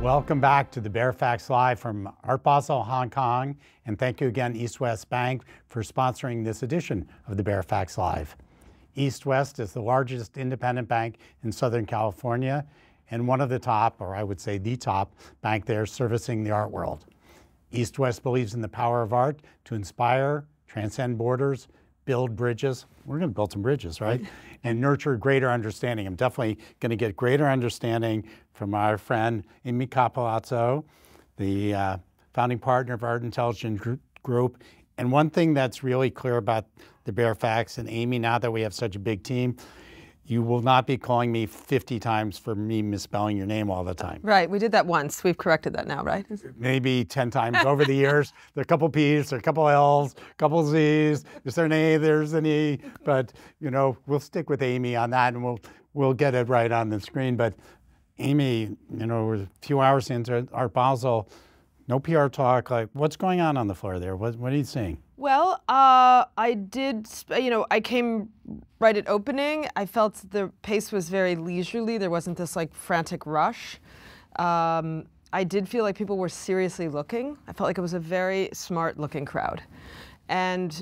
Welcome back to the Baer Faxt Live from Art Basel Hong Kong, and thank you again East West Bank for sponsoring this edition of the Baer Faxt Live. East West is the largest independent bank in Southern California and one of the top, or I would say the top, bank there servicing the art world. East West believes in the power of art to inspire, transcend borders, build bridges. We're going to build some bridges, right? And nurture greater understanding. I'm definitely going to get greater understanding from our friend Amy Cappellazzo, the founding partner of Art Intelligence Group. And one thing that's really clear about the Baer Faxt and Amy, now that we have such a big team, you will not be calling me 50 times for me misspelling your name all the time. Right, we did that once. We've corrected that now, right? Maybe 10 times over the years. There are a couple P's, there are a couple L's, a couple Z's. Is there an A? There's an E. But, you know, we'll stick with Amy on that and we'll get it right on the screen. But Amy, you know, we're a few hours into Art Basel, no PR talk. Like, what's going on the floor there? What are you seeing? Well, I did, you know, I came right at opening. I felt the pace was very leisurely. There wasn't this like frantic rush. I did feel like people were seriously looking. I felt like it was a very smart looking crowd. And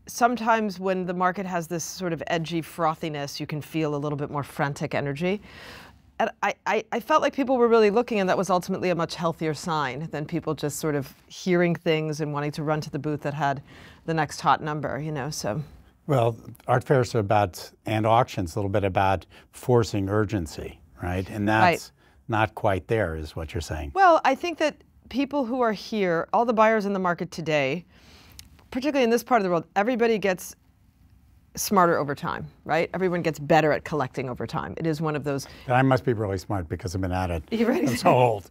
sometimes when the market has this sort of edgy frothiness, you can feel a little bit more frantic energy. And I felt like people were really looking, and that was ultimately a much healthier sign than people just sort of hearing things and wanting to run to the booth that had the next hot number, you know, so. Well, art fairs are about, and auctions, a little bit about forcing urgency, right? And that's not quite there, is what you're saying. Well, I think that people who are here, all the buyers in the market today, particularly in this part of the world, everybody gets smarter over time, right? Everyone gets better at collecting over time. It is one of those. I must be really smart because I've been at it. You're right. I'm so old.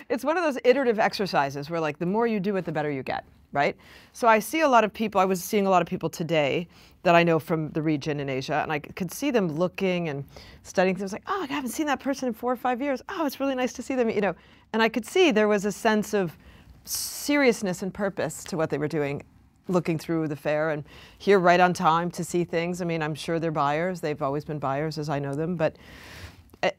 It's one of those iterative exercises where like the more you do it, the better you get, right? So I see a lot of people, I was seeing a lot of people today that I know from the region in Asia, and I could see them looking and studying things like, oh, I haven't seen that person in 4 or 5 years. Oh, it's really nice to see them, you know. And I could see there was a sense of seriousness and purpose to what they were doing, looking through the fair and here right on time to see things. I mean, I'm sure they're buyers. They've always been buyers as I know them, but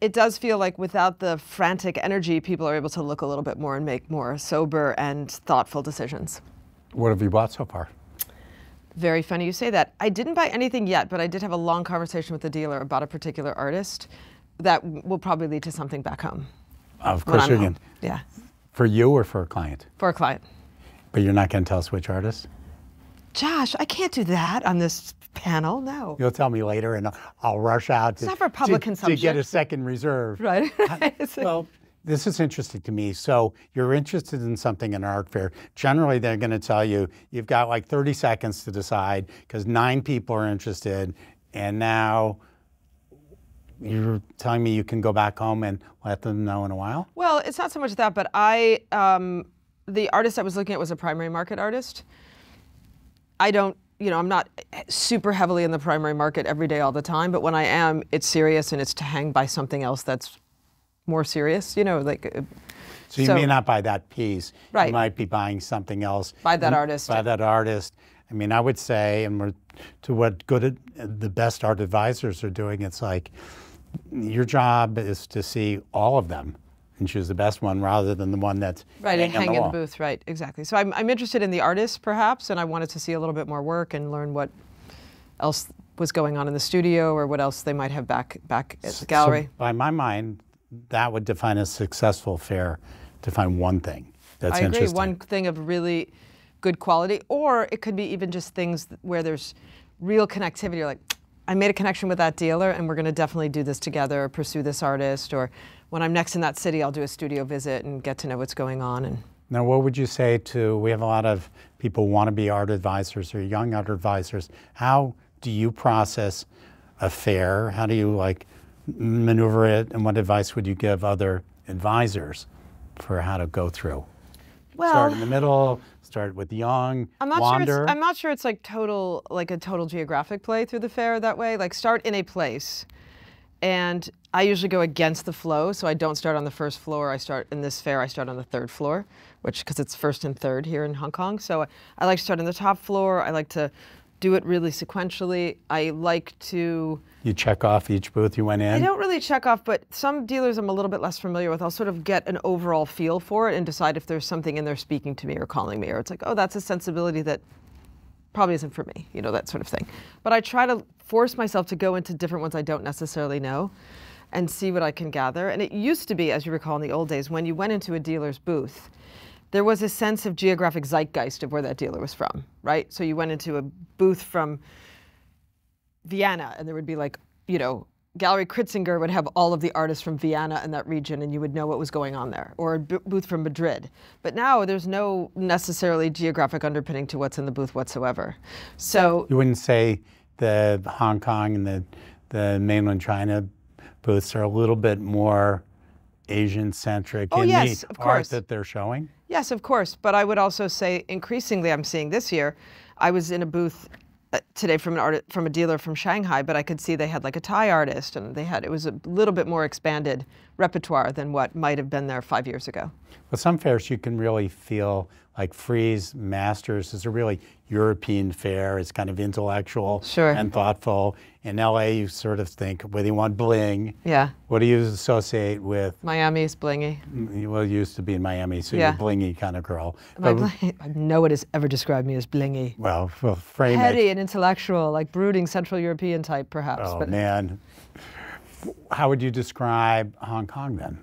it does feel like without the frantic energy, people are able to look a little bit more and make more sober and thoughtful decisions. What have you bought so far? Very funny you say that. I didn't buy anything yet, but I did have a long conversation with the dealer about a particular artist that will probably lead to something back home. Of course you're going to. Yeah. For you or for a client? For a client. But you're not going to tell us which artist? Josh, I can't do that on this panel, no. You'll tell me later and I'll rush out to, not for public consumption. To get a second reserve. Right. Well, this is interesting to me. So you're interested in something in an art fair. Generally, they're going to tell you, you've got like 30 seconds to decide because 9 people are interested. And now you're telling me you can go back home and let them know in a while? Well, it's not so much that, but the artist I was looking at was a primary market artist. I don't, you know, I'm not super heavily in the primary market every day all the time, but when I am, it's serious and it's to hang by something else that's more serious, you know, like. So you may not buy that piece. Right. You might be buying something else. By that artist. By that artist. I mean, I would say, and to what the best art advisors are doing, it's like your job is to see all of them and choose the best one rather than the one that's right and hang in the booth. Right, exactly. So I'm interested in the artist perhaps, and I wanted to see a little bit more work and learn what else was going on in the studio or what else they might have back at the gallery. So by my mind, that would define a successful fair to find one thing that's interesting. I agree. One thing of really good quality, or it could be even just things where there's real connectivity. You're like, I made a connection with that dealer and we're going to definitely do this together or pursue this artist, or when I'm next in that city, I'll do a studio visit and get to know what's going on. And now, what would you say to, we have a lot of people who want to be art advisors or young art advisors. How do you process a fair? How do you like maneuver it? And what advice would you give other advisors for how to go through? Well, start in the middle, start with young, wander. I'm not sure it's like a total geographic play through the fair that way. Like start in a place. And I usually go against the flow, so I don't start on the first floor. I start in this fair, I start on the 3rd floor, because it's 1st and 3rd here in Hong Kong. So I like to start on the top floor. I like to do it really sequentially. I like to... You check off each booth you went in? I don't really check off, but some dealers I'm a little bit less familiar with. I'll sort of get an overall feel for it and decide if there's something in there speaking to me or calling me, or it's like, oh, that's a sensibility that probably isn't for me, you know, that sort of thing. But I try to force myself to go into different ones I don't necessarily know and see what I can gather. And it used to be, as you recall in the old days, when you went into a dealer's booth, there was a sense of geographic zeitgeist of where that dealer was from, right? So you went into a booth from Vienna and there would be like, you know, Gallery Kritzinger would have all of the artists from Vienna and that region and you would know what was going on there, or a booth from Madrid. But now there's no necessarily geographic underpinning to what's in the booth whatsoever. So you wouldn't say the Hong Kong and the mainland China booths are a little bit more Asian-centric in yes, the of art course. that they're showing? Yes, of course. But I would also say increasingly I'm seeing this year, I was in a booth today from a dealer from Shanghai, but I could see they had like a Thai artist and it was a little bit more expanded repertoire than what might have been there 5 years ago. Well, some fairs you can really feel like Frieze Masters is a really European fair. It's kind of intellectual and thoughtful. In LA, you sort of think, whether you want bling, what do you associate with? Miami's blingy. Well, you used to be in Miami, so you're a blingy kind of girl. No one has ever described me as blingy. Well, frame Heady and intellectual, like brooding Central European type, perhaps. Oh, but man. How would you describe Hong Kong then?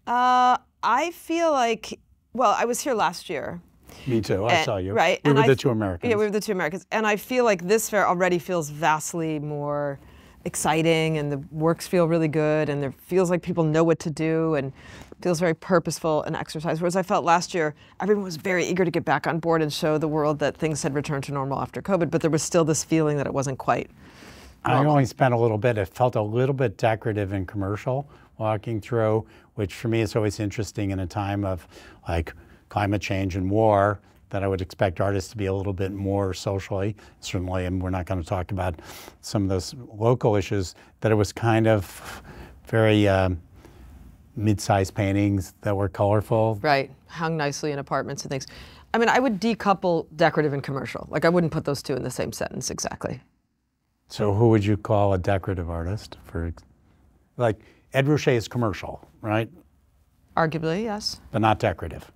I feel like, well, I was here last year. Me too, I saw you. Right. We were the two Americans. Yeah, we were the two Americans. And I feel like this fair already feels vastly more exciting and the works feel really good and there feels like people know what to do and feels very purposeful and exercise. Whereas I felt last year, everyone was very eager to get back on board and show the world that things had returned to normal after COVID, but there was still this feeling that it wasn't quite normal. I only spent a little bit. It felt a little bit decorative and commercial walking through, which for me is always interesting in a time of like climate change and war, that I would expect artists to be a little bit more socially, certainly, and we're not going to talk about some of those local issues, that it was kind of very mid-sized paintings that were colorful. Right, hung nicely in apartments and things. I mean, I would decouple decorative and commercial. Like I wouldn't put those two in the same sentence exactly. So who would you call a decorative artist? Like Ed Ruscha is commercial, right? Arguably, yes. But not decorative.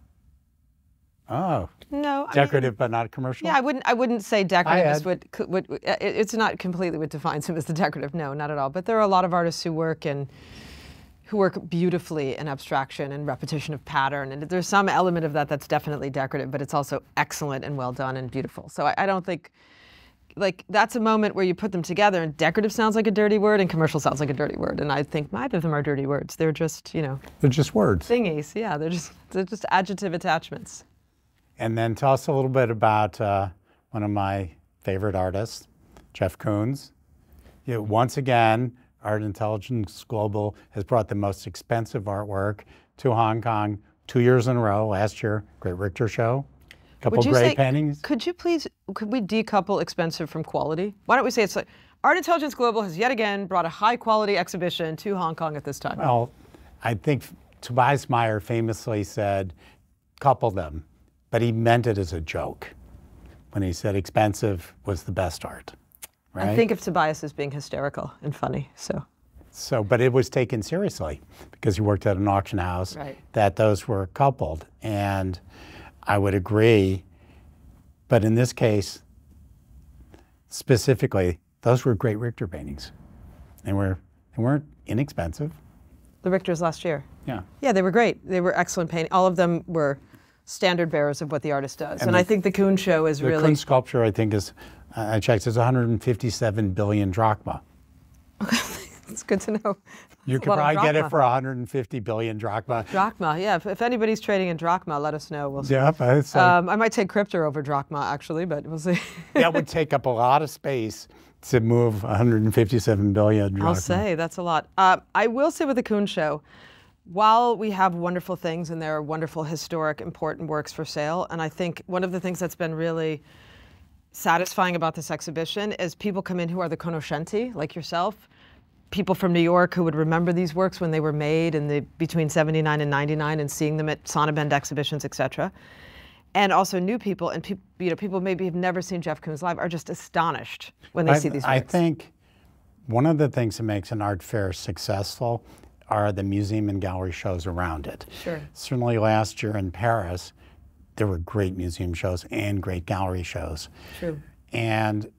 Oh. No. Decorative but not commercial? Yeah, I wouldn't say decorative is what it's not completely what defines him as the decorative. No, not at all. But there are a lot of artists who work beautifully in abstraction and repetition of pattern, and there's some element of that that's definitely decorative, but it's also excellent and well done and beautiful. So I don't think, like, that's a moment where you put them together and decorative sounds like a dirty word and commercial sounds like a dirty word, and I think neither of them are dirty words. They're just, you know, they're just words. Thingies, yeah. They're just adjective attachments. And then tell us a little bit about one of my favorite artists, Jeff Koons. Once again, Art Intelligence Global has brought the most expensive artwork to Hong Kong 2 years in a row. Last year, Great Richter Show. A couple great paintings. Could we decouple expensive from quality? Why don't we say it's like, Art Intelligence Global has yet again brought a high quality exhibition to Hong Kong at this time? Well, I think Tobias Meyer famously said, couple them. But he meant it as a joke when he said expensive was the best art, right? I think of Tobias as being hysterical and funny, so. But it was taken seriously because he worked at an auction house, that those were coupled. And I would agree, but in this case, specifically, those were Great Richter paintings. They weren't inexpensive. The Richters last year? Yeah. Yeah, they were great. They were excellent painting. All of them were standard bearers of what the artist does. And I think the Koons show is really... The Koons sculpture, I think, is, I checked, is 157 billion drachma. It's good to know. You could probably get it for 150 billion drachma. Drachma, yeah. If anybody's trading in drachma, let us know. We'll see. Yeah, I might take crypto over drachma, actually, but we'll see. That would take up a lot of space to move 157 billion drachma. I'll say, that's a lot. I will say with the Koons show, while we have wonderful things and there are wonderful, historic, important works for sale, and I think one of the things that's been really satisfying about this exhibition is people come in who are the conoscenti, like yourself, people from New York who would remember these works when they were made in between 79 and 99 and seeing them at Sonnabend exhibitions, etc. and also new people, and people maybe have never seen Jeff Koons live are just astonished when they see these works. I think one of the things that makes an art fair successful are the museum and gallery shows around it. Sure. Certainly last year in Paris, there were great museum shows and great gallery shows. True. And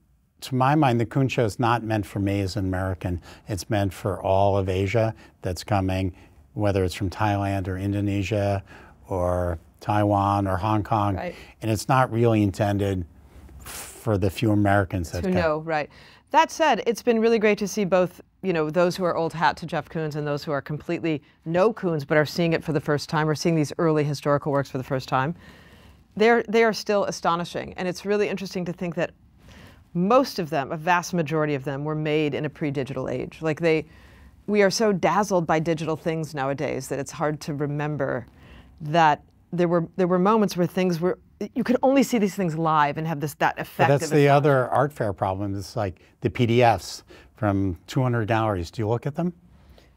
to my mind, the Koons show is not meant for me as an American. It's meant for all of Asia that's coming, whether it's from Thailand or Indonesia or Taiwan or Hong Kong. Right. And it's not really intended for the few Americans that come. No, right. That said, it's been really great to see both, those who are old hat to Jeff Koons and those who are completely no Koons but are seeing it for the first time or seeing these early historical works for the first time. They are still astonishing. And it's really interesting to think that most of them, a vast majority of them, were made in a pre-digital age. Like we are so dazzled by digital things nowadays that it's hard to remember that there were moments where things were, you could only see these things live and have that effect. But that's the other art fair problem. It's like the PDFs from 200 galleries. Do you look at them?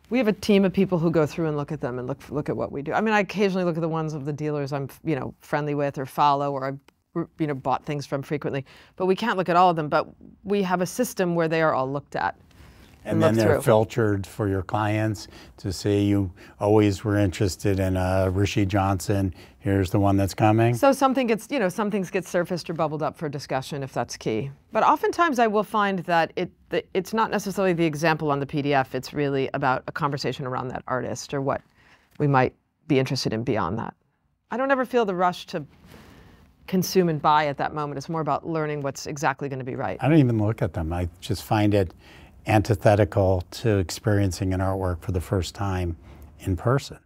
We have a team of people who go through and look at them and look at what we do. I mean, I occasionally look at the ones of the dealers I'm friendly with or follow or I've bought things from frequently. But we can't look at all of them. But we have a system where they are all looked at. And then they're filtered for your clients to see you always were interested in Rishi Johnson. Here's the one that's coming. So something gets, some things get surfaced or bubbled up for discussion if that's key. But oftentimes I will find that it's not necessarily the example on the PDF. It's really about a conversation around that artist or what we might be interested in beyond that. I don't ever feel the rush to consume and buy at that moment. It's more about learning what's exactly going to be right. I don't even look at them. I just find it antithetical to experiencing an artwork for the first time in person.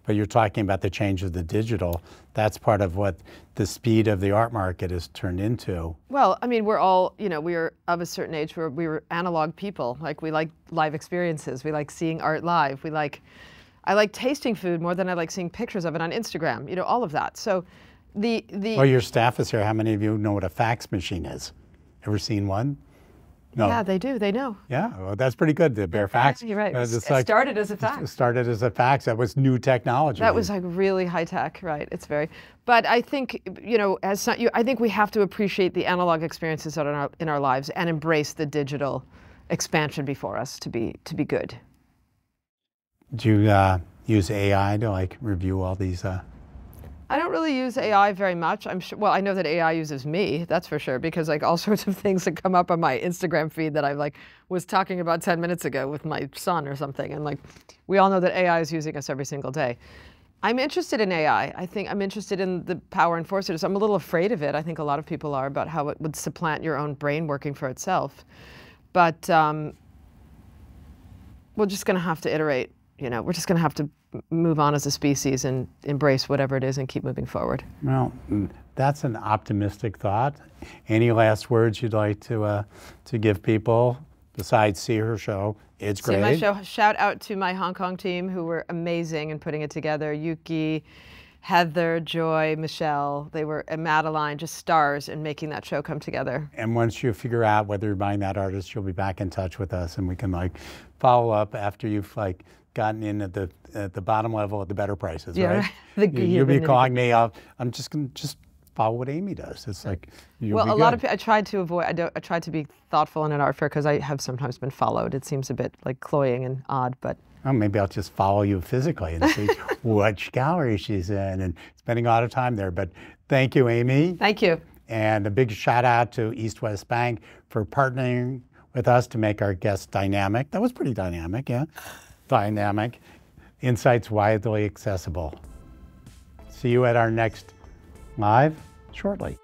But you're talking about the change of the digital. That's part of what the speed of the art market has turned into. Well, I mean, we're all, we're of a certain age where we were analog people. Like, we like live experiences. We like seeing art live. I like tasting food more than I like seeing pictures of it on Instagram, all of that. So well, your staff is here. How many of you know what a fax machine is? Ever seen one? No. Yeah, they do. They know. Yeah, well, that's pretty good. The Baer Faxt. You're right. It started as a fax. It started as a fax. That was new technology. That was like really high tech, right? It's very. But I think I think we have to appreciate the analog experiences that are in our lives and embrace the digital expansion before us to be good. Do you use AI to review all these? I don't really use AI very much. I'm sure. Well, I know that AI uses me. That's for sure, because all sorts of things that come up on my Instagram feed that I was talking about 10 minutes ago with my son or something, and we all know that AI is using us every single day. I'm interested in AI. I think I'm interested in the power and force it is. I'm a little afraid of it. I think a lot of people are, about how it would supplant your own brain working for itself. But we're just going to have to iterate. We're just going to have to move on as a species and embrace whatever it is and keep moving forward. Well, that's an optimistic thought. Any last words you'd like to give people besides see her show? It's great. See my show. Shout out to my Hong Kong team who were amazing in putting it together. Yuki, Heather, Joy, Michelle, they were, and Madeline, just stars in making that show come together. And once you figure out whether you're buying that artist, you'll be back in touch with us and we can follow up after you've gotten in at the bottom level at the better prices, right? You'll be calling me up. I'm just going to follow what Amy does. It's you'll be a lot of people, I tried to avoid, I tried to be thoughtful in an art fair because I have sometimes been followed. It seems a bit cloying and odd, but. Well, maybe I'll just follow you physically and see which gallery she's in and spending a lot of time there. But thank you, Amy. Thank you. And a big shout out to East West Bank for partnering with us to make our guests dynamic. That was pretty dynamic, yeah. Dynamic. Insights widely accessible. See you at our next live shortly.